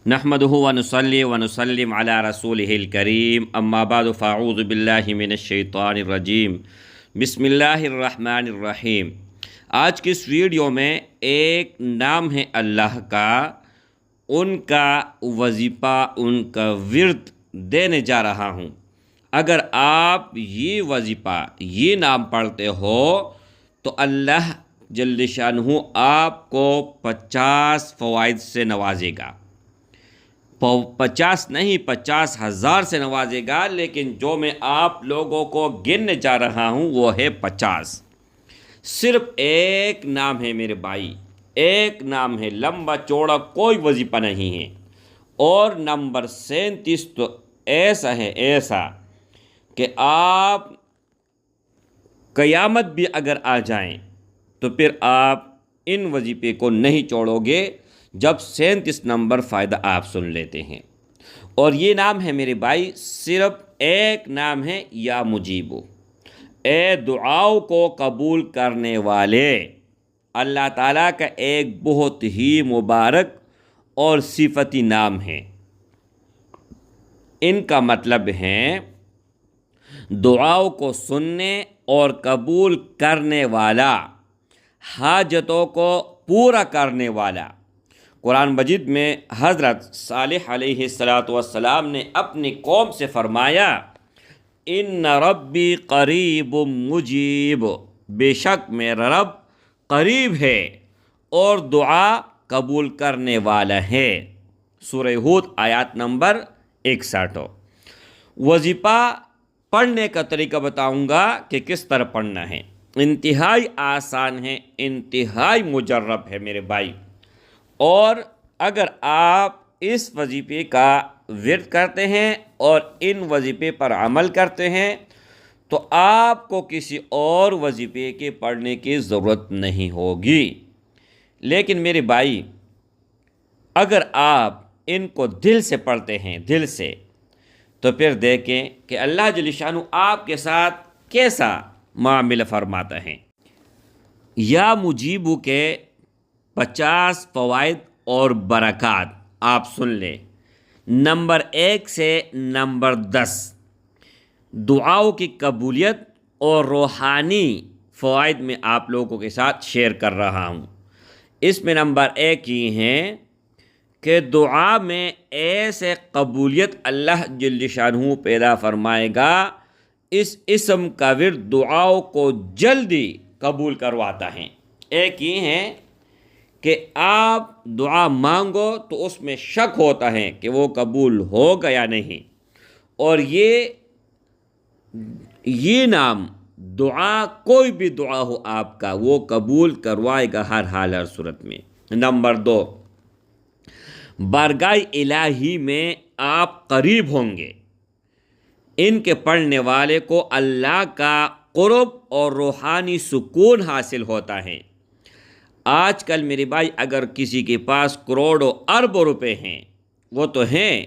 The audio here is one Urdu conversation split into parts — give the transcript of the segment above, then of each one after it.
نحمدہ و نصلی و نسلم علی رسولہ الکریم اما بعد فاعوذ باللہ من الشیطان الرجیم بسم اللہ الرحمن الرحیم۔ آج کی اس ویڈیو میں ایک نام ہے اللہ کا، ان کا وظیفہ، ان کا ورد دینے جا رہا ہوں۔ اگر آپ یہ وظیفہ، یہ نام پڑھتے ہو تو اللہ جل شانہ آپ کو 50 فوائد سے نوازے گا۔ 50 نہیں، 50,000 سے نوازے گا، لیکن جو میں آپ لوگوں کو گننے جا رہا ہوں وہ ہے 50۔ صرف ایک نام ہے میرے بھائی، ایک نام ہے، لمبا چوڑا کوئی وظیفہ نہیں ہے۔ اور نمبر 37 تو ایسا ہے، ایسا کہ آپ قیامت بھی اگر آ جائیں تو پھر آپ ان وظیفے کو نہیں چھوڑو گے جب 37 نمبر فائدہ آپ سن لیتے ہیں۔ اور یہ نام ہے میرے بھائی، صرف ایک نام ہے، یا مجیبو، اے دعاؤں کو قبول کرنے والے۔ اللہ تعالیٰ کا ایک بہت ہی مبارک اور صفتی نام ہے۔ ان کا مطلب ہے دعاؤں کو سننے اور قبول کرنے والا، حاجتوں کو پورا کرنے والا۔ قرآن مجید میں حضرت صالح علیہ السلام نے اپنی قوم سے فرمایا، ان ربی قریب مجیب، بے شک میرا رب قریب ہے اور دعا قبول کرنے والا ہے۔ سورہ ہود آیات نمبر 61۔ وظیفہ پڑھنے کا طریقہ بتاؤں گا کہ کس طرح پڑھنا ہے۔ انتہائی آسان ہے، انتہائی مجرب ہے میرے بھائی۔ اور اگر آپ اس وظیفے کا ورد کرتے ہیں اور ان وظیفے پر عمل کرتے ہیں تو آپ کو کسی اور وظیفے کے پڑھنے کی ضرورت نہیں ہوگی۔ لیکن میرے بھائی، اگر آپ ان کو دل سے پڑھتے ہیں، دل سے، تو پھر دیکھیں کہ اللہ جل شانہ آپ کے ساتھ کیسا معاملہ فرماتا ہے۔ یا مجیبو کے 50 فوائد اور برکات آپ سن لیں۔ نمبر 1 سے نمبر 10 دعاؤں کی قبولیت اور روحانی فوائد میں آپ لوگوں کے ساتھ شیئر کر رہا ہوں۔ اس میں نمبر 1 یہ ہے کہ دعا میں ایسے قبولیت اللہ جل شانہ پیدا فرمائے گا، اس اسم کا ورد دعاؤں کو جلدی قبول کرواتا ہے۔ ایک یہ ہے کہ آپ دعا مانگو تو اس میں شک ہوتا ہے کہ وہ قبول ہوگا یا نہیں، اور یہ نام دعا، کوئی بھی دعا ہو آپ کا، وہ قبول کروائے گا ہر حال ہر صورت میں۔ نمبر 2 بارگاہ الہی میں آپ قریب ہوں گے۔ ان کے پڑھنے والے کو اللہ کا قرب اور روحانی سکون حاصل ہوتا ہے۔ آج کل میرے بھائی، اگر کسی کے پاس کروڑوں اربوں روپے ہیں، وہ تو ہیں،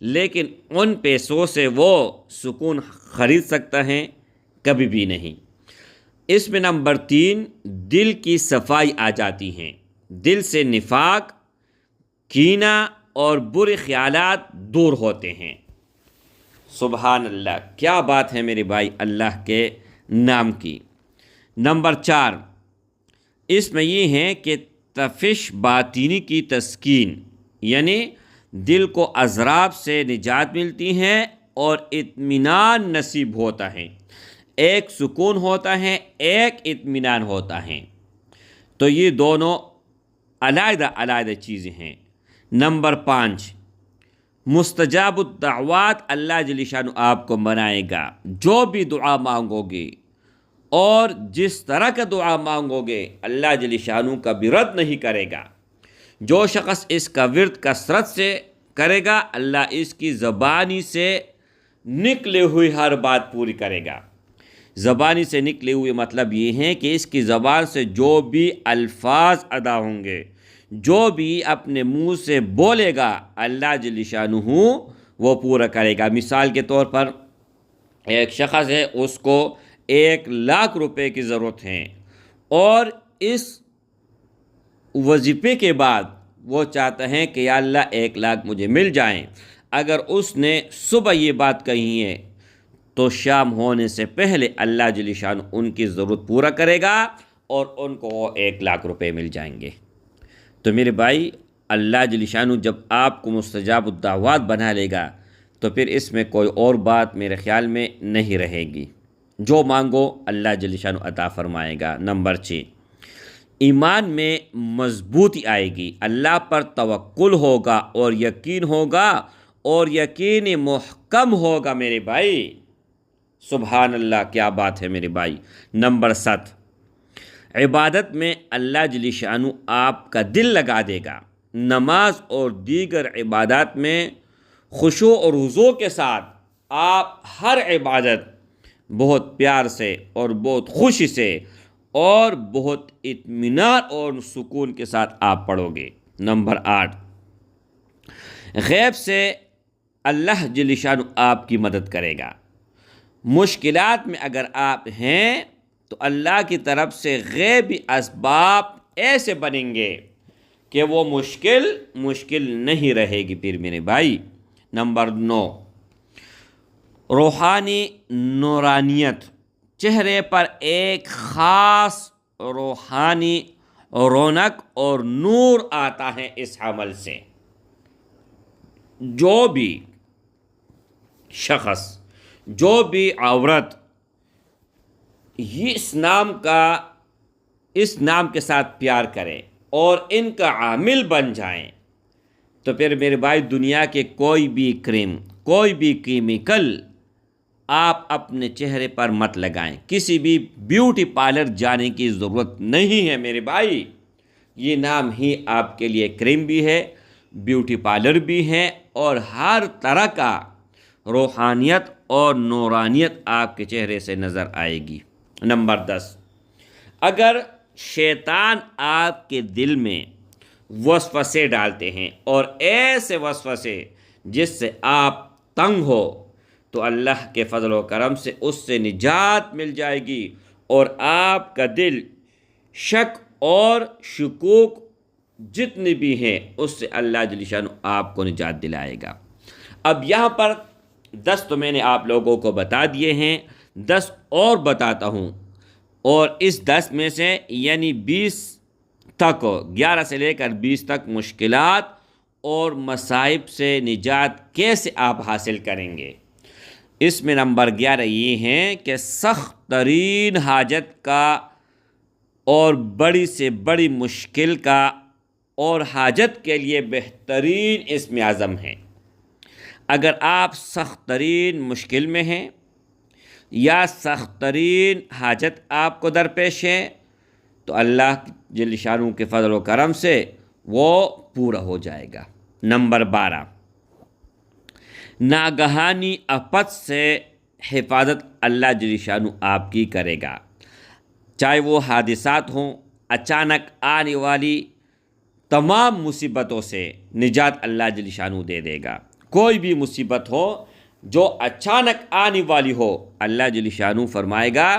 لیکن ان پیسوں سے وہ سکون خرید سکتا ہے؟ کبھی بھی نہیں۔ اس میں نمبر 3 دل کی صفائی آ جاتی ہیں۔ دل سے نفاق، کینہ اور برے خیالات دور ہوتے ہیں۔ سبحان اللہ، کیا بات ہے میرے بھائی اللہ کے نام کی۔ نمبر 4 اس میں یہ ہے کہ تفش باطنی کی تسکین، یعنی دل کو اضراب سے نجات ملتی ہے اور اطمینان نصیب ہوتا ہے۔ ایک سکون ہوتا ہے، ایک اطمینان ہوتا ہے، تو یہ دونوں علیحدہ علیحدہ چیزیں ہیں۔ نمبر 5 مستجاب الدعوات اللہ جل شانہ آپ کو بنائے گا۔ جو بھی دعا مانگو گے اور جس طرح کا دعا مانگو گے، اللہ جل شانہ کا بھی رد نہیں کرے گا۔ جو شخص اس کا ورد کثرت سے کرے گا، اللہ اس کی زبانی سے نکلے ہوئی ہر بات پوری کرے گا۔ زبانی سے نکلے ہوئے مطلب یہ ہے کہ اس کی زبان سے جو بھی الفاظ ادا ہوں گے، جو بھی اپنے منہ سے بولے گا، اللہ جل شانہ وہ پورا کرے گا۔ مثال کے طور پر ایک شخص ہے، اس کو 1,00,000 روپے کی ضرورت ہے، اور اس وظیفے کے بعد وہ چاہتا ہے کہ یا اللہ 1 لاکھ مجھے مل جائیں، اگر اس نے صبح یہ بات کہی ہے تو شام ہونے سے پہلے اللہ جل شانہ ان کی ضرورت پورا کرے گا اور ان کو وہ 1 لاکھ روپے مل جائیں گے۔ تو میرے بھائی، اللہ جل شانہ جب آپ کو مستجاب الدعوات بنا لے گا تو پھر اس میں کوئی اور بات میرے خیال میں نہیں رہے گی۔ جو مانگو اللہ جل شانہ عطا فرمائے گا۔ نمبر 6، ایمان میں مضبوطی آئے گی، اللہ پر توکل ہوگا اور یقین ہوگا، اور یقین محکم ہوگا میرے بھائی۔ سبحان اللہ، کیا بات ہے میرے بھائی۔ نمبر 7، عبادت میں اللہ جل شانہ آپ کا دل لگا دے گا، نماز اور دیگر عبادات میں خشوع اور خضوع کے ساتھ آپ ہر عبادت بہت پیار سے اور بہت خوشی سے اور بہت اطمینان اور سکون کے ساتھ آپ پڑھو گے۔ نمبر 8، غیب سے اللہ جل شانہ آپ کی مدد کرے گا۔ مشکلات میں اگر آپ ہیں تو اللہ کی طرف سے غیبی اسباب ایسے بنیں گے کہ وہ مشکل نہیں رہے گی پھر میرے بھائی۔ نمبر 9، روحانی نورانیت، چہرے پر ایک خاص روحانی رونق اور نور آتا ہے اس عمل سے۔ جو بھی شخص، جو بھی عورت اس نام کے ساتھ پیار کرے اور ان کا عامل بن جائیں تو پھر میرے بھائی دنیا کے کوئی بھی کریم، کوئی بھی کیمیکل آپ اپنے چہرے پر مت لگائیں۔ کسی بھی بیوٹی پارلر جانے کی ضرورت نہیں ہے میرے بھائی۔ یہ نام ہی آپ کے لیے کریم بھی ہے، بیوٹی پارلر بھی ہے، اور ہر طرح کا روحانیت اور نورانیت آپ کے چہرے سے نظر آئے گی۔ نمبر 10، اگر شیطان آپ کے دل میں وسوسے ڈالتے ہیں اور ایسے وسوسے جس سے آپ تنگ ہو تو اللہ کے فضل و کرم سے اس سے نجات مل جائے گی، اور آپ کا دل شک اور شکوک جتنی بھی ہیں اس سے اللہ جل شانہ آپ کو نجات دلائے گا۔ اب یہاں پر 10 تو میں نے آپ لوگوں کو بتا دیے ہیں، 10 اور بتاتا ہوں، اور اس 10 میں سے یعنی 20 تک، 11 سے لے کر 20 تک مشکلات اور مصائب سے نجات کیسے آپ حاصل کریں گے۔ اس میں نمبر 11 یہ ہیں کہ سخت ترین حاجت کا اور بڑی سے بڑی مشکل کا اور حاجت کے لیے بہترین اسم اعظم ہے۔ اگر آپ سخت ترین مشکل میں ہیں یا سخت ترین حاجت آپ کو درپیش ہے تو اللہ جل شانہ کے فضل و کرم سے وہ پورا ہو جائے گا۔ نمبر 12، ناگہانی آفت سے حفاظت اللہ جل شانہ آپ کی کرے گا، چاہے وہ حادثات ہوں، اچانک آنے والی تمام مصیبتوں سے نجات اللہ جل شانہ دے دے گا۔ کوئی بھی مصیبت ہو جو اچانک آنے والی ہو، اللہ جل شانہ فرمائے گا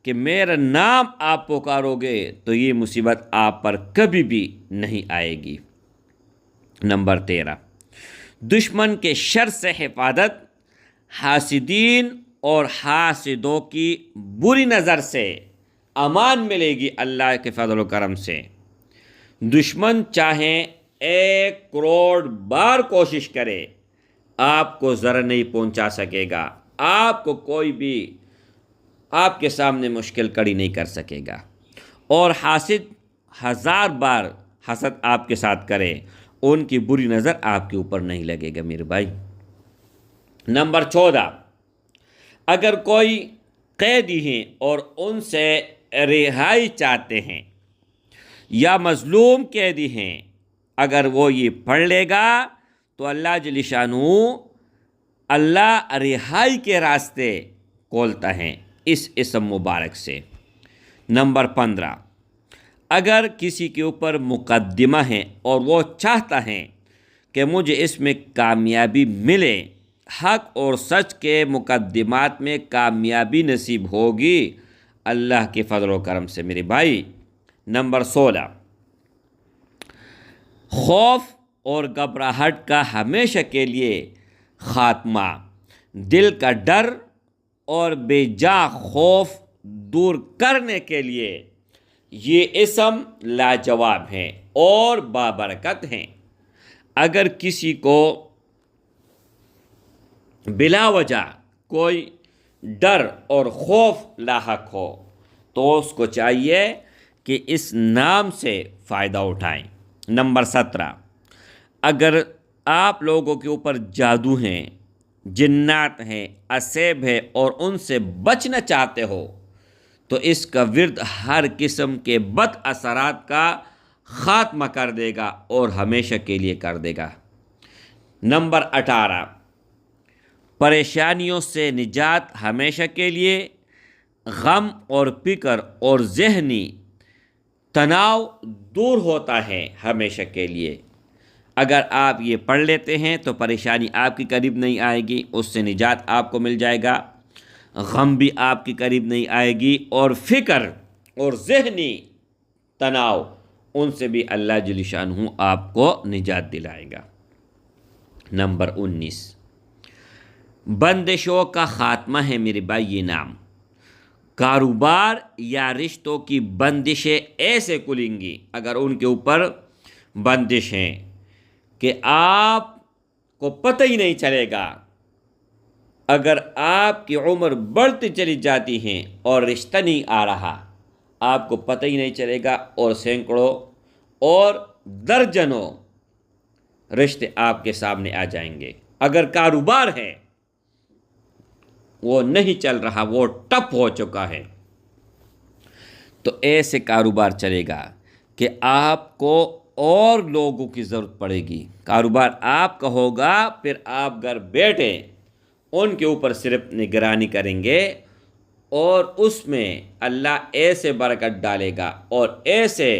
کہ میرا نام آپ پکارو گے تو یہ مصیبت آپ پر کبھی بھی نہیں آئے گی۔ نمبر 13، دشمن کے شر سے حفاظت، حاسدین اور حاسدوں کی بری نظر سے امان ملے گی اللہ کے فضل و کرم سے۔ دشمن چاہیں 1 کروڑ بار کوشش کرے، آپ کو ضرر نہیں پہنچا سکے گا، آپ کو کوئی بھی آپ کے سامنے مشکل کھڑی نہیں کر سکے گا، اور حاسد 1000 بار حسد آپ کے ساتھ کرے، ان کی بری نظر آپ کے اوپر نہیں لگے گا میرے بھائی۔ نمبر 14، اگر کوئی قیدی ہیں اور ان سے رہائی چاہتے ہیں یا مظلوم قیدی ہیں، اگر وہ یہ پڑھ لے گا تو اللہ جل شانہ اللہ رہائی کے راستے کھولتا ہے اس اسم مبارک سے۔ نمبر 15، اگر کسی کے اوپر مقدمہ ہے اور وہ چاہتا ہے کہ مجھے اس میں کامیابی ملے، حق اور سچ کے مقدمات میں کامیابی نصیب ہوگی اللہ کے فضل و کرم سے میرے بھائی۔ نمبر 16، خوف اور گھبراہٹ کا ہمیشہ کے لیے خاتمہ، دل کا ڈر اور بے جا خوف دور کرنے کے لیے یہ اسم لاجواب ہیں اور بابرکت ہیں۔ اگر کسی کو بلا وجہ کوئی ڈر اور خوف لاحق ہو تو اس کو چاہیے کہ اس نام سے فائدہ اٹھائیں۔ نمبر 17، اگر آپ لوگوں کے اوپر جادو ہیں، جنات ہیں، اسیب ہے اور ان سے بچنا چاہتے ہو تو اس کا ورد ہر قسم کے بد اثرات کا خاتمہ کر دے گا اور ہمیشہ کے لیے کر دے گا۔ نمبر 18، پریشانیوں سے نجات ہمیشہ کے لیے، غم اور فکر اور ذہنی تناؤ دور ہوتا ہے ہمیشہ کے لیے۔ اگر آپ یہ پڑھ لیتے ہیں تو پریشانی آپ کے قریب نہیں آئے گی، اس سے نجات آپ کو مل جائے گا، غم بھی آپ کے قریب نہیں آئے گی، اور فکر اور ذہنی تناؤ ان سے بھی اللہ جل شانہ آپ کو نجات دلائے گا۔ نمبر 19، بندشوں کا خاتمہ ہے میرے بھائی یہ نام۔ کاروبار یا رشتوں کی بندشیں ایسے کھلیں گی اگر ان کے اوپر بندش ہیں کہ آپ کو پتہ ہی نہیں چلے گا۔ اگر آپ کی عمر بڑھتی چلی جاتی ہے اور رشتہ نہیں آ رہا، آپ کو پتہ ہی نہیں چلے گا، اور سینکڑوں اور درجنوں رشتے آپ کے سامنے آ جائیں گے۔ اگر کاروبار ہے وہ نہیں چل رہا، وہ ٹپ ہو چکا ہے، تو ایسے کاروبار چلے گا کہ آپ کو اور لوگوں کی ضرورت پڑے گی۔ کاروبار آپ کا ہوگا، پھر آپ گھر بیٹھے ان کے اوپر صرف نگرانی کریں گے، اور اس میں اللہ ایسے برکت ڈالے گا اور ایسے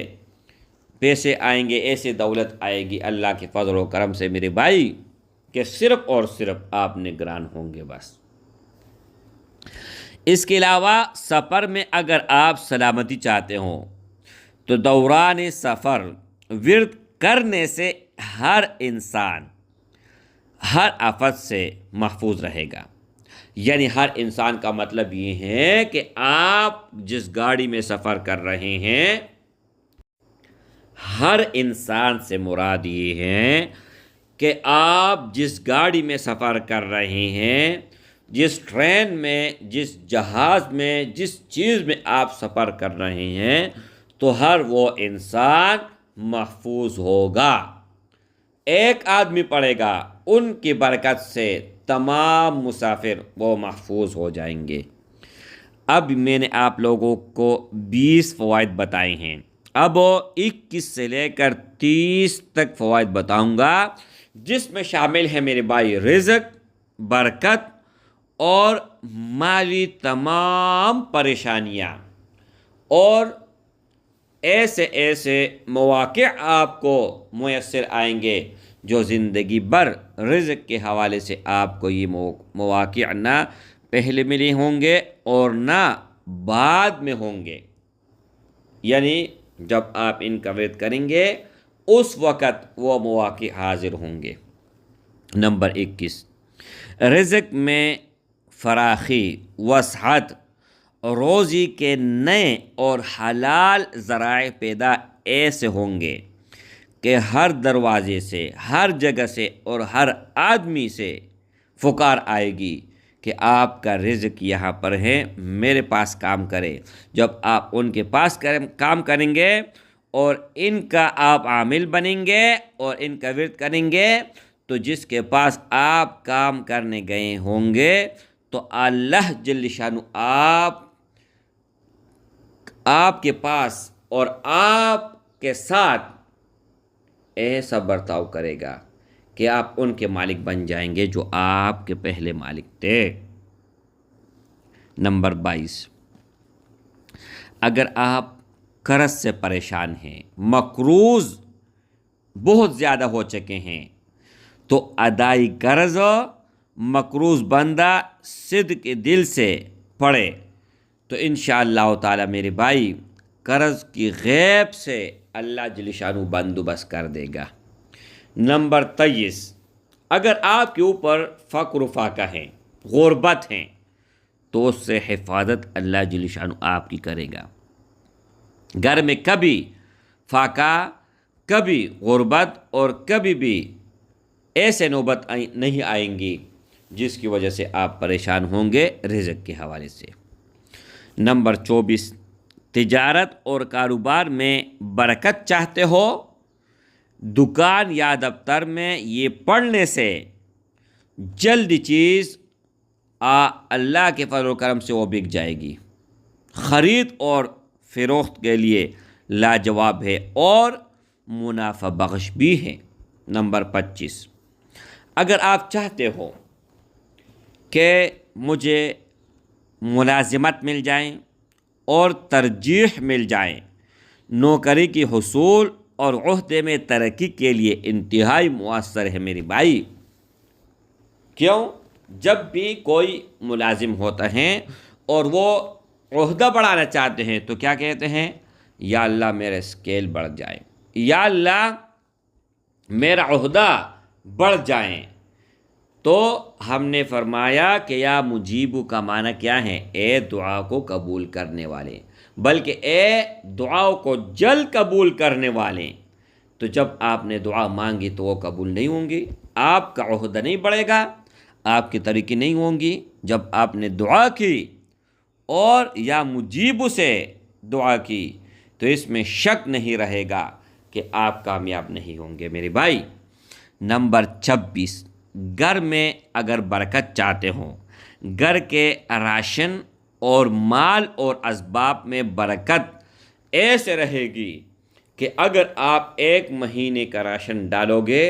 پیسے آئیں گے، ایسے دولت آئے گی اللہ کے فضل و کرم سے میرے بھائی، کہ صرف اور صرف آپ نگران ہوں گے بس۔ اس کے علاوہ سفر میں اگر آپ سلامتی چاہتے ہوں تو دوران سفر ورد کرنے سے ہر انسان ہر آفت سے محفوظ رہے گا۔ یعنی ہر انسان کا مطلب یہ ہے کہ آپ جس گاڑی میں سفر کر رہے ہیں، ہر انسان سے مراد یہ ہے کہ آپ جس گاڑی میں سفر کر رہے ہیں، جس ٹرین میں، جس جہاز میں، جس چیز میں آپ سفر کر رہے ہیں، تو ہر وہ انسان محفوظ ہوگا۔ ایک آدمی پڑے گا، ان کی برکت سے تمام مسافر وہ محفوظ ہو جائیں گے۔ اب میں نے آپ لوگوں کو 20 فوائد بتائے ہیں، اب 21 سے لے کر 30 تک فوائد بتاؤں گا، جس میں شامل ہے میرے بھائی رزق، برکت اور مالی تمام پریشانیاں، اور ایسے ایسے مواقع آپ کو میسر آئیں گے جو زندگی بھر رزق کے حوالے سے آپ کو یہ مواقع نہ پہلے ملے ہوں گے اور نہ بعد میں ہوں گے۔ یعنی جب آپ ان کا ورد کریں گے اس وقت وہ مواقع حاضر ہوں گے۔ نمبر 21، رزق میں فراخی، وسعت، روزی کے نئے اور حلال ذرائع پیدا ایسے ہوں گے کہ ہر دروازے سے، ہر جگہ سے اور ہر آدمی سے پکار آئے گی کہ آپ کا رزق یہاں پر ہے، میرے پاس کام کرے۔ جب آپ ان کے پاس کام کریں گے اور ان کا آپ عامل بنیں گے اور ان کا ورد کریں گے، تو جس کے پاس آپ کام کرنے گئے ہوں گے تو اللہ جل شانہ آپ کے پاس اور آپ کے ساتھ ایسا برتاؤ کرے گا کہ آپ ان کے مالک بن جائیں گے جو آپ کے پہلے مالک تھے۔ نمبر 22، اگر آپ قرض سے پریشان ہیں، مقروض بہت زیادہ ہو چکے ہیں، تو ادائی قرض مقروض بندہ صدق دل سے پڑھے تو انشاءاللہ تعالی میرے بھائی قرض کی غیب سے اللہ جل شانہ بندوبست کر دے گا۔ نمبر 23، اگر آپ کے اوپر فقر و فاقہ ہیں، غربت ہیں، تو اس سے حفاظت اللہ جل شانہ آپ کی کرے گا۔ گھر میں کبھی فاقہ، کبھی غربت اور کبھی بھی ایسے نوبت نہیں آئیں گی جس کی وجہ سے آپ پریشان ہوں گے رزق کے حوالے سے۔ نمبر 24، تجارت اور کاروبار میں برکت چاہتے ہو، دکان یا دفتر میں یہ پڑھنے سے جلد چیز اللہ کے فضل و کرم سے وہ بک جائے گی، خرید اور فروخت کے لیے لاجواب ہے اور منافع بخش بھی ہے۔ نمبر 25، اگر آپ چاہتے ہو کہ مجھے ملازمت مل جائیں اور ترجیح مل جائیں، نوکری کی حصول اور عہدے میں ترقی کے لیے انتہائی مؤثر ہے میری بھائی۔ کیوں؟ جب بھی کوئی ملازم ہوتا ہے اور وہ عہدہ بڑھانا چاہتے ہیں تو کیا کہتے ہیں؟ یا اللہ میرا اسکیل بڑھ جائے، یا اللہ میرا عہدہ بڑھ جائیں۔ تو ہم نے فرمایا کہ یا مجیبو کا معنی کیا ہے؟ اے دعا کو قبول کرنے والے، بلکہ اے دعاؤں کو جلد قبول کرنے والے۔ تو جب آپ نے دعا مانگی تو وہ قبول نہیں ہوں گی، آپ کا عہدہ نہیں بڑھے گا، آپ کی ترقی نہیں ہوں گی۔ جب آپ نے دعا کی اور یا مجیب سے دعا کی تو اس میں شک نہیں رہے گا کہ آپ کامیاب نہیں ہوں گے میرے بھائی۔ نمبر 26، گھر میں اگر برکت چاہتے ہوں، گھر کے راشن اور مال اور اسباب میں برکت ایسے رہے گی کہ اگر آپ 1 مہینے کا راشن ڈالو گے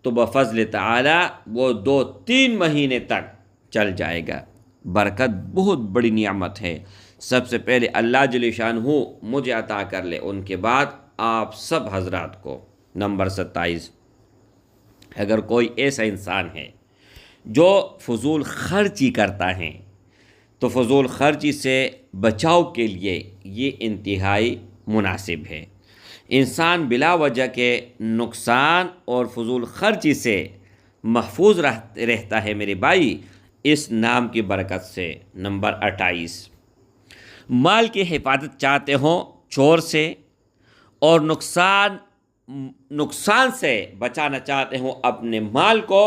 تو بفضل تعالی وہ 2-3 مہینے تک چل جائے گا۔ برکت بہت بڑی نعمت ہے، سب سے پہلے اللہ جل شانہ مجھے عطا کر لے، ان کے بعد آپ سب حضرات کو۔ نمبر 27، اگر کوئی ایسا انسان ہے جو فضول خرچی کرتا ہے تو فضول خرچی سے بچاؤ کے لیے یہ انتہائی مناسب ہے۔ انسان بلا وجہ کے نقصان اور فضول خرچی سے محفوظ رہتا ہے میرے بھائی، اس نام کی برکت سے۔ نمبر 28، مال کی حفاظت چاہتے ہوں چور سے اور نقصان سے بچانا چاہتے ہوں اپنے مال کو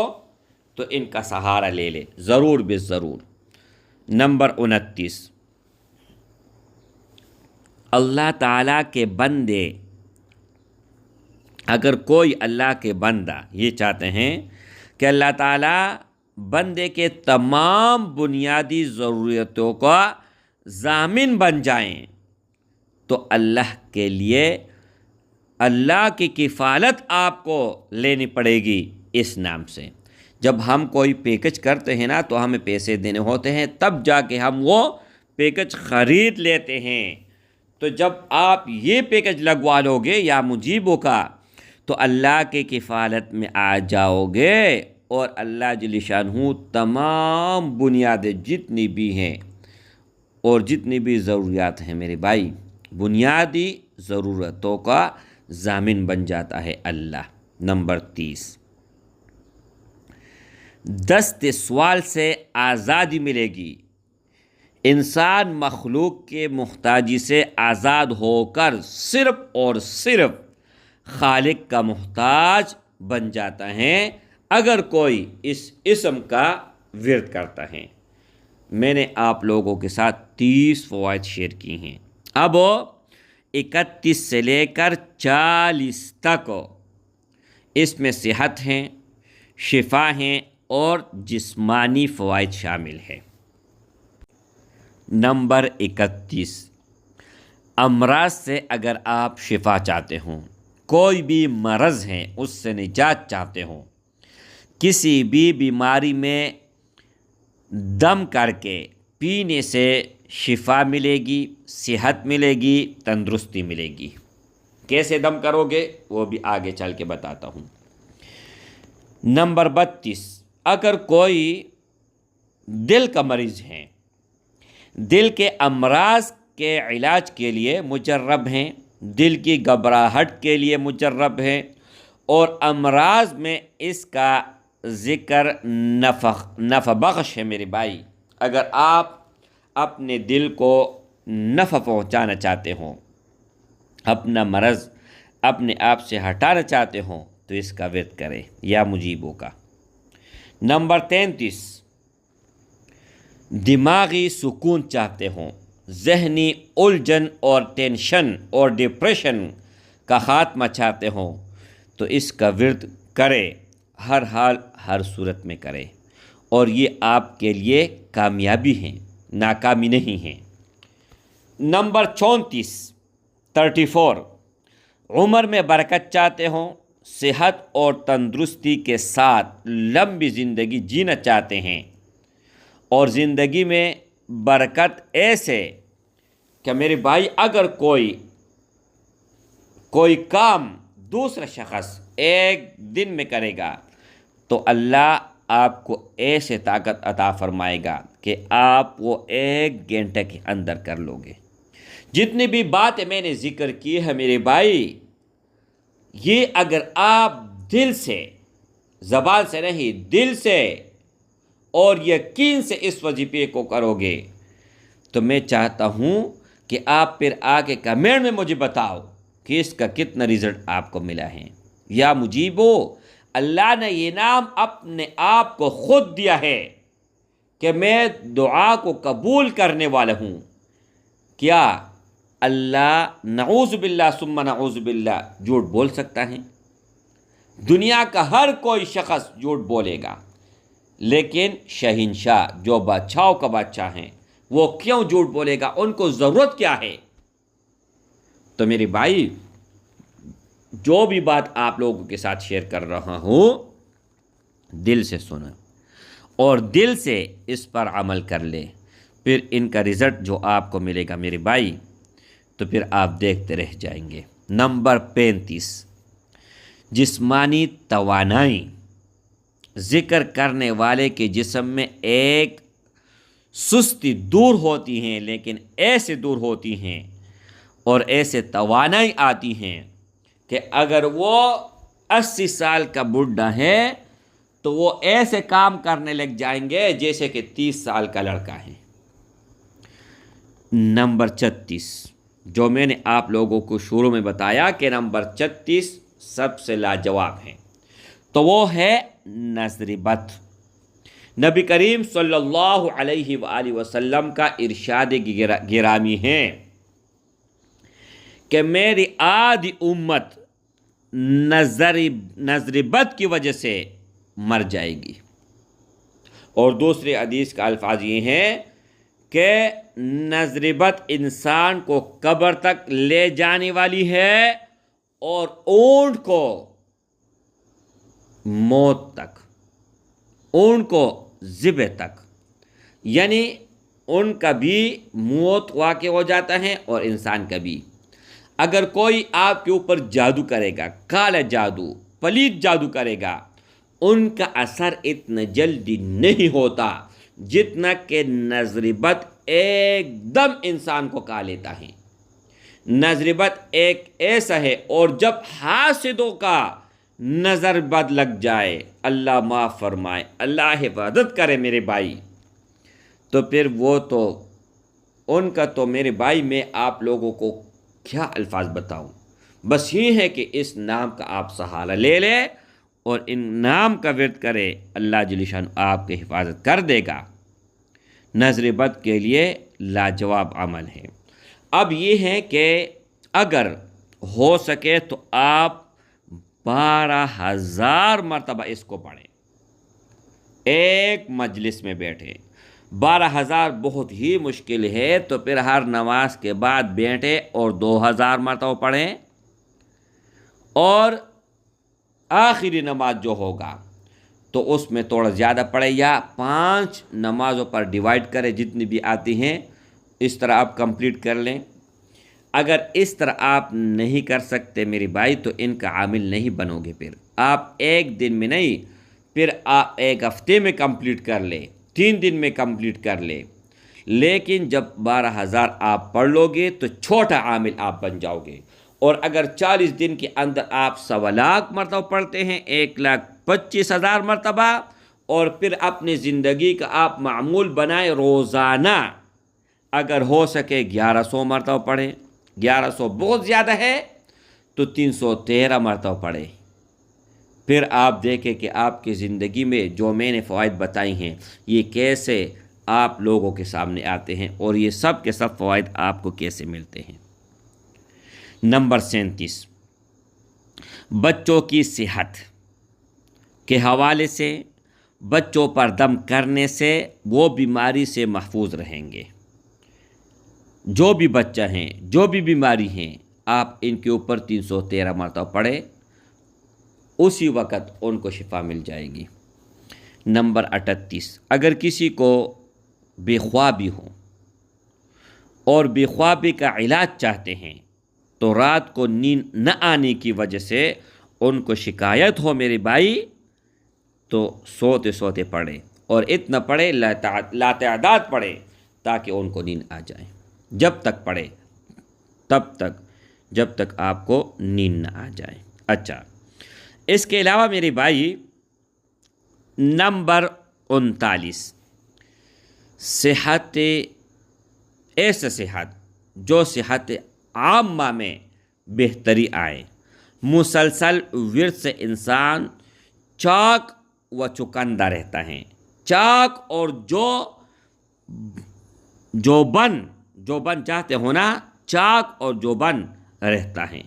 تو ان کا سہارا لے لے ضرور بے ضرور۔ نمبر 29، اللہ تعالیٰ کے بندے، اگر کوئی اللہ کے بندہ یہ چاہتے ہیں کہ اللہ تعالیٰ بندے کے تمام بنیادی ضرورتوں کا ضامن بن جائیں تو اللہ کے لیے اللہ کی کفالت آپ کو لینی پڑے گی اس نام سے۔ جب ہم کوئی پیکج کرتے ہیں نا تو ہمیں پیسے دینے ہوتے ہیں، تب جا کے ہم وہ پیکج خرید لیتے ہیں۔ تو جب آپ یہ پیکج لگوا لو گے یا مجیبوں کا تو اللہ کی کفالت میں آ جاؤ گے اور اللہ جل شانہ تمام بنیادیں جتنی بھی ہیں اور جتنی بھی ضروریات ہیں میرے بھائی، بنیادی ضرورتوں کا ضامن بن جاتا ہے اللہ۔ نمبر 30، دست سوال سے آزادی ملے گی، انسان مخلوق کے محتاجی سے آزاد ہو کر صرف اور صرف خالق کا محتاج بن جاتا ہے اگر کوئی اس اسم کا ورد کرتا ہے۔ میں نے آپ لوگوں کے ساتھ 30 فوائد شیئر کی ہیں، اب 31 سے لے کر 40 تک اس میں صحت ہیں، شفا ہیں اور جسمانی فوائد شامل ہیں۔ نمبر 31، امراض سے اگر آپ شفا چاہتے ہوں، کوئی بھی مرض ہے اس سے نجات چاہتے ہوں، کسی بھی بیماری میں دم کر کے پینے سے شفا ملے گی، صحت ملے گی، تندرستی ملے گی۔ کیسے دم کرو گے وہ بھی آگے چل کے بتاتا ہوں۔ نمبر 32، اگر کوئی دل کا مریض ہے، دل کے امراض کے علاج کے لیے مجرب ہیں، دل کی گھبراہٹ کے لیے مجرب ہیں اور امراض میں اس کا ذکر نفع بخش ہے میرے بھائی۔ اگر آپ اپنے دل کو نفع پہنچانا چاہتے ہوں، اپنا مرض اپنے آپ سے ہٹانا چاہتے ہوں، تو اس کا ورد کریں یا مجیبوں کا۔ نمبر 33، دماغی سکون چاہتے ہوں، ذہنی الجھن اور ٹینشن اور ڈپریشن کا خاتمہ چاہتے ہوں، تو اس کا ورد کرے، ہر حال ہر صورت میں کرے، اور یہ آپ کے لیے کامیابی ہے، ناکامی نہیں ہے۔ نمبر 34، عمر میں برکت چاہتے ہوں، صحت اور تندرستی کے ساتھ لمبی زندگی جینا چاہتے ہیں، اور زندگی میں برکت ایسے کہ میرے بھائی اگر کوئی کام دوسرا شخص ایک دن میں کرے گا تو اللہ آپ کو ایسے طاقت عطا فرمائے گا کہ آپ وہ 1 گھنٹے کے اندر کر لو گے۔ جتنی بھی باتیں میں نے ذکر کی ہے میرے بھائی، یہ اگر آپ دل سے، زبان سے نہیں، دل سے اور یقین سے اس وظیفے کو کرو گے تو میں چاہتا ہوں کہ آپ پھر آگے کمنٹ میں مجھے بتاؤ کہ اس کا کتنا رزلٹ آپ کو ملا ہے۔ یا مجیبو، اللہ نے یہ نام اپنے آپ کو خود دیا ہے کہ میں دعا کو قبول کرنے والا ہوں۔ کیا اللہ نعوذ باللہ ثم نعوذ باللہ جھوٹ بول سکتا ہے؟ دنیا کا ہر کوئی شخص جھوٹ بولے گا، لیکن شہنشاہ جو بادشاہوں کا بادشاہ ہیں وہ کیوں جھوٹ بولے گا؟ ان کو ضرورت کیا ہے؟ تو میرے بھائی، جو بھی بات آپ لوگوں کے ساتھ شیئر کر رہا ہوں، دل سے سنیں اور دل سے اس پر عمل کر لیں، پھر ان کا رزلٹ جو آپ کو ملے گا میرے بھائی، تو پھر آپ دیکھتے رہ جائیں گے۔ نمبر 35، جسمانی توانائی، ذکر کرنے والے کے جسم میں ایک سستی دور ہوتی ہیں، لیکن ایسے دور ہوتی ہیں اور ایسے توانائی آتی ہیں کہ اگر وہ 80 سال کا بڈھا ہے تو وہ ایسے کام کرنے لگ جائیں گے جیسے کہ 30 سال کا لڑکا ہے۔ نمبر 36، جو میں نے آپ لوگوں کو شروع میں بتایا کہ نمبر 36 سب سے لاجواب ہے، تو وہ ہے نظر بد۔ نبی کریم صلی اللہ علیہ وآلہ وسلم کا ارشاد گرامی ہے کہ میری آدھی امت نظر بد کی وجہ سے مر جائے گی، اور دوسرے حدیث کا الفاظ یہ ہیں کہ نظر بد انسان کو قبر تک لے جانے والی ہے، اور اونٹ کو موت تک، اونٹ کو ذبح تک، یعنی ان کا بھی موت واقع ہو جاتا ہے اور انسان کا بھی۔ اگر کوئی آپ کے اوپر جادو کرے گا، کالا جادو، پلیت جادو کرے گا، ان کا اثر اتنا جلدی نہیں ہوتا جتنا کہ نظر بد ایک دم انسان کو کھا لیتا ہے۔ نظر بد ایک ایسا ہے، اور جب حاسدوں کا نظر بد لگ جائے، اللہ معاف فرمائے، اللہ حفاظت کرے میرے بھائی، تو پھر وہ تو ان کا تو میرے بھائی میں آپ لوگوں کو کیا الفاظ بتاؤں۔ بس یہ ہے کہ اس نام کا آپ سہارا لے لیں اور ان نام کا ورد کرے، اللہ جل شانہ آپ کی حفاظت کر دے گا۔ نظر بد کے لیے لاجواب عمل ہے۔ اب یہ ہے کہ اگر ہو سکے تو آپ 12,000 مرتبہ اس کو پڑھیں، ایک مجلس میں بیٹھیں۔ 12,000 بہت ہی مشکل ہے، تو پھر ہر نماز کے بعد بیٹھیں اور 2,000 مرتبہ پڑھیں، اور آخری نماز جو ہوگا تو اس میں تھوڑا زیادہ پڑھیں، یا 5 نمازوں پر ڈیوائیڈ کریں، جتنی بھی آتی ہیں اس طرح آپ کمپلیٹ کر لیں۔ اگر اس طرح آپ نہیں کر سکتے میرے بھائی تو ان کا عامل نہیں بنو گے، پھر آپ ایک دن میں نہیں، پھر آپ ایک ہفتے میں کمپلیٹ کر لیں، 3 دن میں کمپلیٹ کر لیں، لیکن جب 12,000 آپ پڑھ لو گے تو چھوٹا عامل آپ بن جاؤ گے، اور اگر 40 دن کے اندر آپ 1.25 مرتبہ پڑھتے ہیں 1,25,000 مرتبہ، اور پھر اپنی زندگی کا آپ معمول بنائیں روزانہ اگر ہو سکے 1100 مرتبہ پڑھیں، 1100 بہت زیادہ ہے تو 313 مرتبہ پڑھیں، پھر آپ دیکھیں کہ آپ کی زندگی میں جو میں نے فوائد بتائی ہیں یہ کیسے آپ لوگوں کے سامنے آتے ہیں اور یہ سب کے سب فوائد آپ کو کیسے ملتے ہیں۔ نمبر 37، بچوں کی صحت کے حوالے سے بچوں پر دم کرنے سے وہ بیماری سے محفوظ رہیں گے۔ جو بھی بچہ ہیں، جو بھی بیماری ہیں، آپ ان کے اوپر 313 مرتبہ پڑھیں، اسی وقت ان کو شفا مل جائے گی۔ نمبر 38، اگر کسی کو بے خوابی ہو اور بے خوابی کا علاج چاہتے ہیں تو رات کو نیند نہ آنے کی وجہ سے ان کو شکایت ہو میرے بھائی، تو سوتے سوتے پڑھیں، اور اتنا پڑھیں لاتعداد پڑھیں تاکہ ان کو نیند آ جائے۔ جب تک پڑھیں تب تک جب تک آپ کو نیند نہ آ جائے۔ اچھا، اس کے علاوہ میرے بھائی نمبر 39، صحت، ایسا صحت جو صحت عامہ میں بہتری آئے۔ مسلسل ورد سے انسان چاک و چکندہ رہتا ہے۔ چاک اور جو بن چاہتے ہونا، چاک اور جو بن رہتا ہے،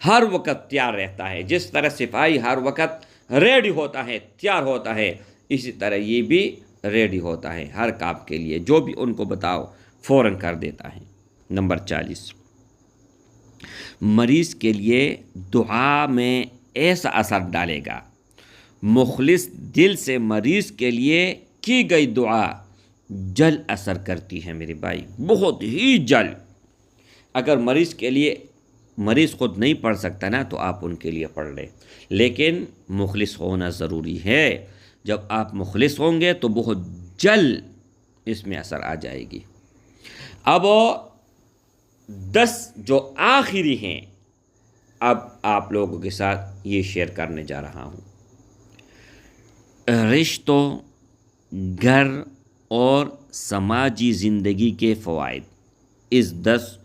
ہر وقت تیار رہتا ہے۔ جس طرح صفائی ہر وقت ریڈی ہوتا ہے، تیار ہوتا ہے، اسی طرح یہ بھی ریڈی ہوتا ہے ہر کام کے لیے، جو بھی ان کو بتاؤ فوراً کر دیتا ہے۔ نمبر 40، مریض کے لیے دعا میں ایسا اثر ڈالے گا، مخلص دل سے مریض کے لیے کی گئی دعا جل اثر کرتی ہے میرے بھائی، بہت ہی جل۔ اگر مریض کے لیے، مریض خود نہیں پڑھ سکتا نا تو آپ ان کے لیے پڑھ لیں، لیکن مخلص ہونا ضروری ہے۔ جب آپ مخلص ہوں گے تو بہت جل اس میں اثر آ جائے گی۔ اب 10 جو آخری ہیں، اب آپ لوگوں کے ساتھ یہ شیئر کرنے جا رہا ہوں۔ رشتوں، گھر اور سماجی زندگی کے فوائد اس 10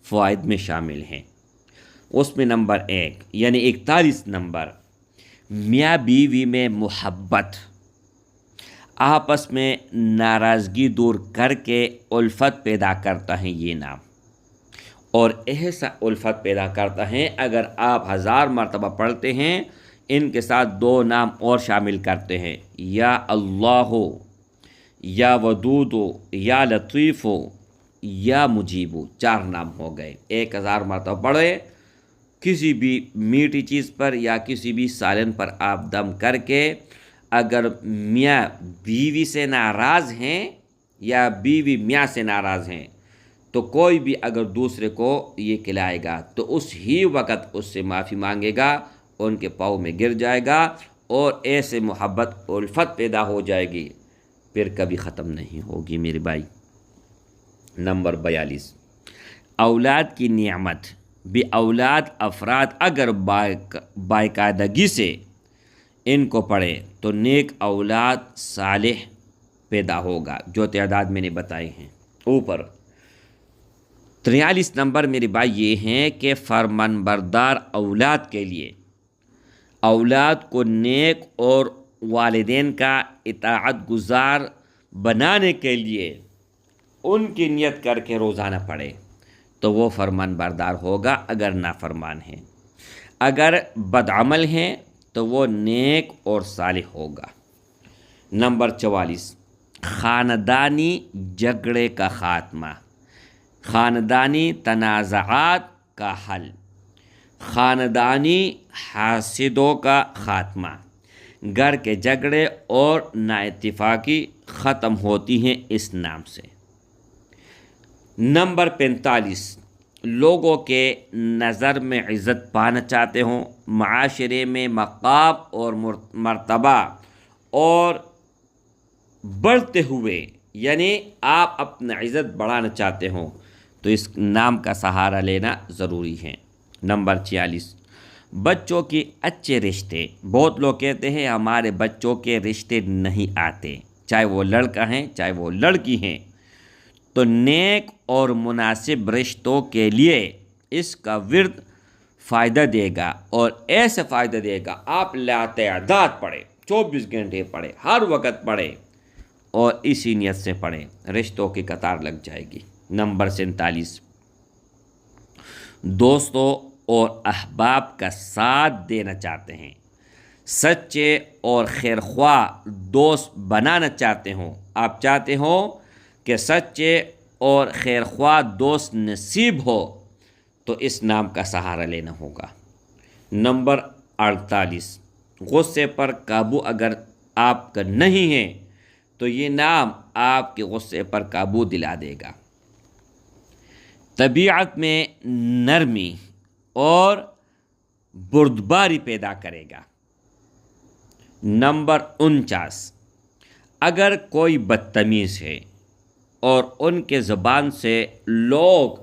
فوائد میں شامل ہیں۔ اس میں نمبر 1 یعنی 41 نمبر، میاں بیوی میں محبت، آپس میں ناراضگی دور کر کے الفت پیدا کرتا ہے یہ نام، اور ایسا الفت پیدا کرتا ہے اگر آپ 1000 مرتبہ پڑھتے ہیں، ان کے ساتھ 2 نام اور شامل کرتے ہیں، یا اللہ، یا ودود، یا لطیف، یا مجیب، 4 نام ہو گئے۔ 1000 مرتبہ پڑھے، کسی بھی میٹھی چیز پر یا کسی بھی سالن پر آپ دم کر کے، اگر میاں بیوی سے ناراض ہیں یا بیوی میاں سے ناراض ہیں تو کوئی بھی اگر دوسرے کو یہ کھلائے گا تو اس ہی وقت اس سے معافی مانگے گا، ان کے پاؤں میں گر جائے گا، اور ایسے محبت الفت پیدا ہو جائے گی، پھر کبھی ختم نہیں ہوگی میرے بھائی۔ نمبر 42، اولاد کی نعمت، بھی اولاد افراد اگر باقاعدگی سے ان کو پڑھے تو نیک اولاد صالح پیدا ہوگا، جو تعداد میں نے بتائی ہیں اوپر۔ 43 نمبر میرے بھائی یہ ہیں کہ فرمان بردار اولاد کے لیے، اولاد کو نیک اور والدین کا اطاعت گزار بنانے کے لیے ان کی نیت کر کے روزانہ پڑھے تو وہ فرمان بردار ہوگا اگر نافرمان ہیں، اگر بدعمل ہیں تو وہ نیک اور صالح ہوگا۔ نمبر 44، خاندانی جھگڑے کا خاتمہ، خاندانی تنازعات کا حل، خاندانی حاسدوں کا خاتمہ، گھر کے جھگڑے اور نااتفاقی ختم ہوتی ہیں اس نام سے۔ نمبر 45، لوگوں کے نظر میں عزت پانا چاہتے ہوں، معاشرے میں مقام اور مرتبہ اور بڑھتے ہوئے، یعنی آپ اپنا عزت بڑھانا چاہتے ہوں تو اس نام کا سہارا لینا ضروری ہے۔ نمبر 46، بچوں کے اچھے رشتے۔ بہت لوگ کہتے ہیں ہمارے بچوں کے رشتے نہیں آتے، چاہے وہ لڑکا ہیں چاہے وہ لڑکی ہیں، تو نیک اور مناسب رشتوں کے لیے اس کا ورد فائدہ دے گا، اور ایسے فائدہ دے گا آپ لاتعداد پڑھیں، 24 گھنٹے پڑھیں، ہر وقت پڑھیں، اور اسی نیت سے پڑھیں، رشتوں کی قطار لگ جائے گی۔ نمبر 47، دوستوں اور احباب کا ساتھ دینا چاہتے ہیں، سچے اور خیرخواہ دوست بنانا چاہتے ہوں، آپ چاہتے ہو کہ سچے اور خیرخواہ دوست نصیب ہو تو اس نام کا سہارا لینا ہوگا۔ نمبر 48، غصے پر قابو اگر آپ کا نہیں ہے تو یہ نام آپ کے غصے پر قابو دلا دے گا، طبیعت میں نرمی اور بردباری پیدا کرے گا۔ نمبر 49، اگر کوئی بدتمیز ہے اور ان کے زبان سے لوگ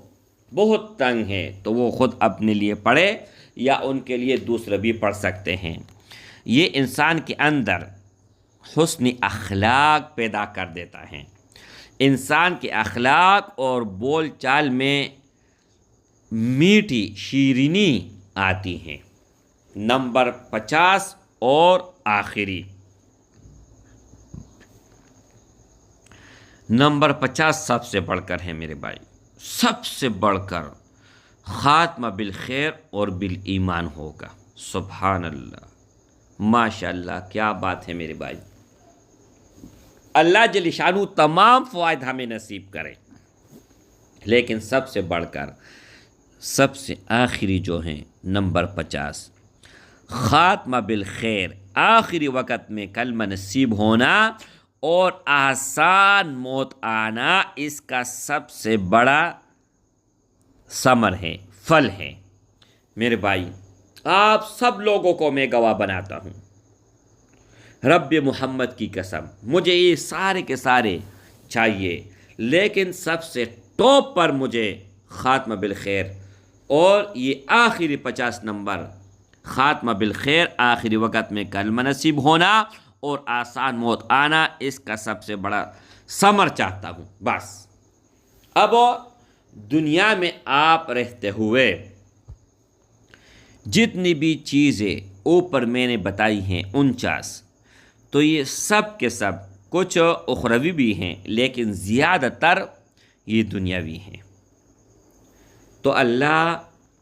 بہت تنگ ہیں تو وہ خود اپنے لیے پڑھے یا ان کے لیے دوسرے بھی پڑھ سکتے ہیں۔ یہ انسان کے اندر حسن اخلاق پیدا کر دیتا ہے، انسان کے اخلاق اور بول چال میں میٹھی شیرینی آتی ہے۔ نمبر 50 اور آخری، نمبر 50 سب سے بڑھ کر ہے میرے بھائی، سب سے بڑھ کر خاتمہ بالخیر اور بالایمان ہوگا۔ سبحان اللہ، ماشاء اللہ، کیا بات ہے میرے بھائی۔ اللہ جل شانہ تمام فوائد ہمیں نصیب کرے، لیکن سب سے بڑھ کر سب سے آخری جو ہیں نمبر 50، خاتمہ بالخیر، آخری وقت میں کلمہ نصیب ہونا اور آسان موت آنا، اس کا سب سے بڑا ثمر ہے، پھل ہے۔ میرے بھائی، آپ سب لوگوں کو میں گواہ بناتا ہوں، رب محمد کی قسم، مجھے یہ سارے کے سارے چاہیے، لیکن سب سے ٹاپ پر مجھے خاتمہ بالخیر اور یہ آخری 50 نمبر، خاتمہ بالخیر، آخری وقت میں کلمہ نصیب ہونا اور آسان موت آنا، اس کا سب سے بڑا ثمر چاہتا ہوں۔ بس اب دنیا میں آپ رہتے ہوئے جتنی بھی چیزیں اوپر میں نے بتائی ہیں 49، تو یہ سب کے سب کچھ اخروی بھی ہیں لیکن زیادہ تر یہ دنیاوی ہیں۔ تو اللہ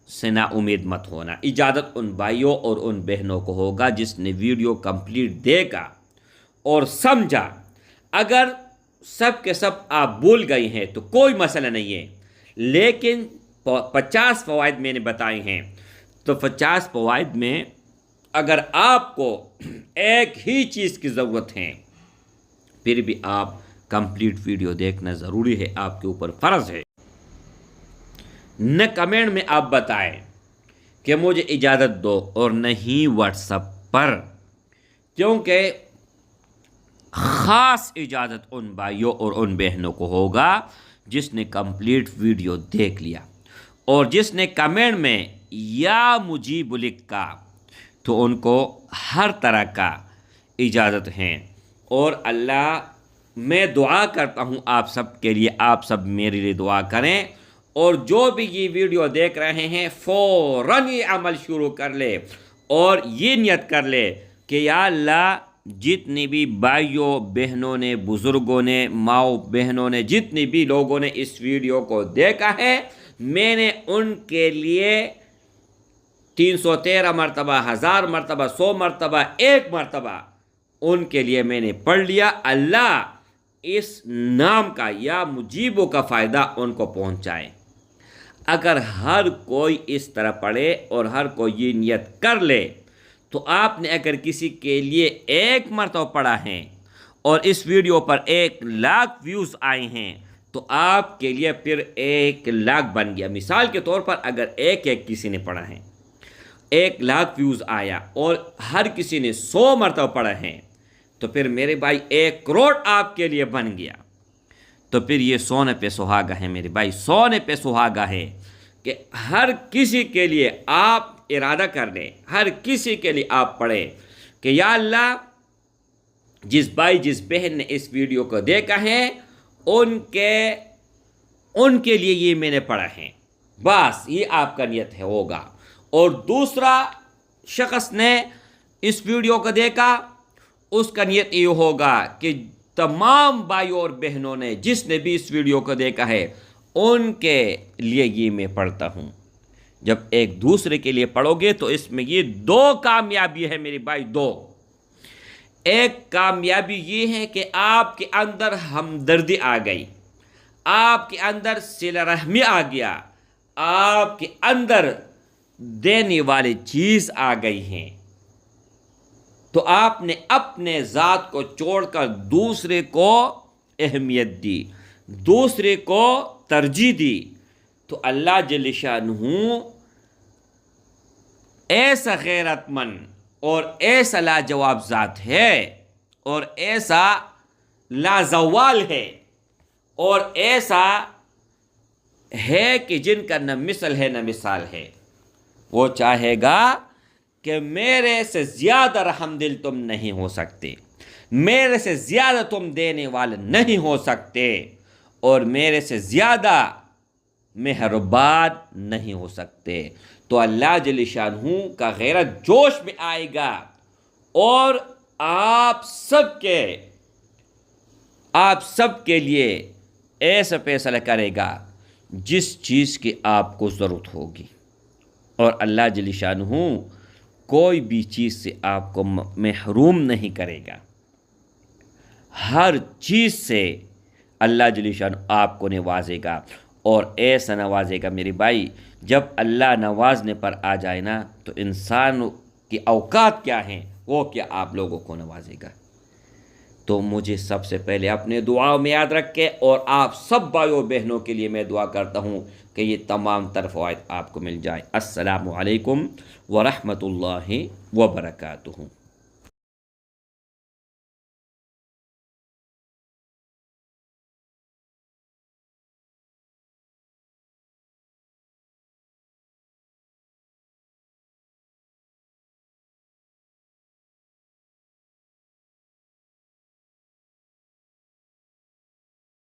سے نا امید مت ہونا۔ اجازت ان بھائیوں اور ان بہنوں کو ہوگا جس نے ویڈیو کمپلیٹ دیکھا اور سمجھا۔ اگر سب کے سب آپ بھول گئی ہیں تو کوئی مسئلہ نہیں ہے، لیکن 50 فوائد میں نے بتائے ہیں، تو 50 فوائد میں اگر آپ کو ایک ہی چیز کی ضرورت ہے، پھر بھی آپ کمپلیٹ ویڈیو دیکھنا ضروری ہے، آپ کے اوپر فرض ہے۔ نہ کمنٹ میں آپ بتائیں کہ مجھے اجازت دو، اور نہیں واٹس ایپ پر، کیونکہ خاص اجازت ان بھائیوں اور ان بہنوں کو ہوگا جس نے کمپلیٹ ویڈیو دیکھ لیا اور جس نے کمنٹ میں یا مجیب لکھا، تو ان کو ہر طرح کا اجازت ہے۔ اور اللہ، میں دعا کرتا ہوں آپ سب کے لیے، آپ سب میرے لیے دعا کریں، اور جو بھی یہ ویڈیو دیکھ رہے ہیں فوراً یہ عمل شروع کر لے اور یہ نیت کر لے کہ یا اللہ، جتنی بھی بھائیوں بہنوں نے، بزرگوں نے، ماؤں بہنوں نے، جتنی بھی لوگوں نے اس ویڈیو کو دیکھا ہے، میں نے ان کے لیے 313 مرتبہ، 1000 مرتبہ، 100 مرتبہ، 1 مرتبہ ان کے لیے میں نے پڑھ لیا۔ اللہ اس نام کا یا مجیبوں کا فائدہ ان کو پہنچائے۔ اگر ہر کوئی اس طرح پڑھے اور ہر کوئی یہ نیت کر لے، تو آپ نے اگر کسی کے لیے 1 مرتبہ پڑھا ہے اور اس ویڈیو پر 1,00,000 ویوز آئے ہیں، تو آپ کے لیے پھر 1,00,000 بن گیا۔ مثال کے طور پر اگر ایک کسی نے پڑھا ہے، 1,00,000 ویوز آیا، اور ہر کسی نے 100 مرتبہ پڑھا ہے، تو پھر میرے بھائی 1 کروڑ آپ کے لیے بن گیا۔ تو پھر یہ سونے پہ سہاگا ہے میرے بھائی، سونے پہ سہاگا ہے کہ ہر کسی کے لیے آپ ارادہ کر لیں، ہر کسی کے لیے آپ پڑھیں کہ یا اللہ جس بھائی جس بہن نے اس ویڈیو کو دیکھا ہے ان کے لیے یہ میں نے پڑھا ہے، بس یہ آپ کا نیت ہے ہوگا۔ اور دوسرا شخص نے اس ویڈیو کو دیکھا، اس کا نیت یہ ہوگا کہ تمام بھائیوں اور بہنوں نے جس نے بھی اس ویڈیو کو دیکھا ہے ان کے لیے یہ میں پڑھتا ہوں۔ جب ایک دوسرے کے لیے پڑھو گے تو اس میں یہ دو کامیابی ہے میرے بھائی، دو۔ ایک کامیابی یہ ہے کہ آپ کے اندر ہمدردی آ گئی، آپ کے اندر صلہ رحمی آ گیا، آپ کے اندر دینے والی چیز آ گئی ہیں، تو آپ نے اپنے ذات کو چھوڑ کر دوسرے کو اہمیت دی، دوسرے کو ترجیح دی، تو اللہ جل شانہ ایسا غیرت مند اور ایسا لاجواب ذات ہے اور ایسا لازوال ہے اور ایسا ہے کہ جن کا نہ مثل ہے نہ مثال ہے۔ وہ چاہے گا کہ میرے سے زیادہ رحم دل تم نہیں ہو سکتے، میرے سے زیادہ تم دینے والے نہیں ہو سکتے، اور میرے سے زیادہ مہربان نہیں ہو سکتے۔ تو اللہ جل شانہ کا غیرت جوش میں آئے گا اور آپ سب کے لیے ایسا فیصلہ کرے گا جس چیز کی آپ کو ضرورت ہوگی، اور اللہ جل شانہ کوئی بھی چیز سے آپ کو محروم نہیں کرے گا۔ ہر چیز سے اللہ جل شانہ آپ کو نوازے گا، اور ایسا نوازے گا میرے بھائی، جب اللہ نوازنے پر آ جائے نا تو انسان کی اوقات کیا ہیں وہ کیا آپ لوگوں کو نوازے گا۔ تو مجھے سب سے پہلے اپنے دعاؤں میں یاد رکھے، اور آپ سب بھائیوں بہنوں کے لیے میں دعا کرتا ہوں کہ یہ تمام تر فوائد آپ کو مل جائے۔ السلام علیکم ورحمۃ اللہ وبرکاتہ۔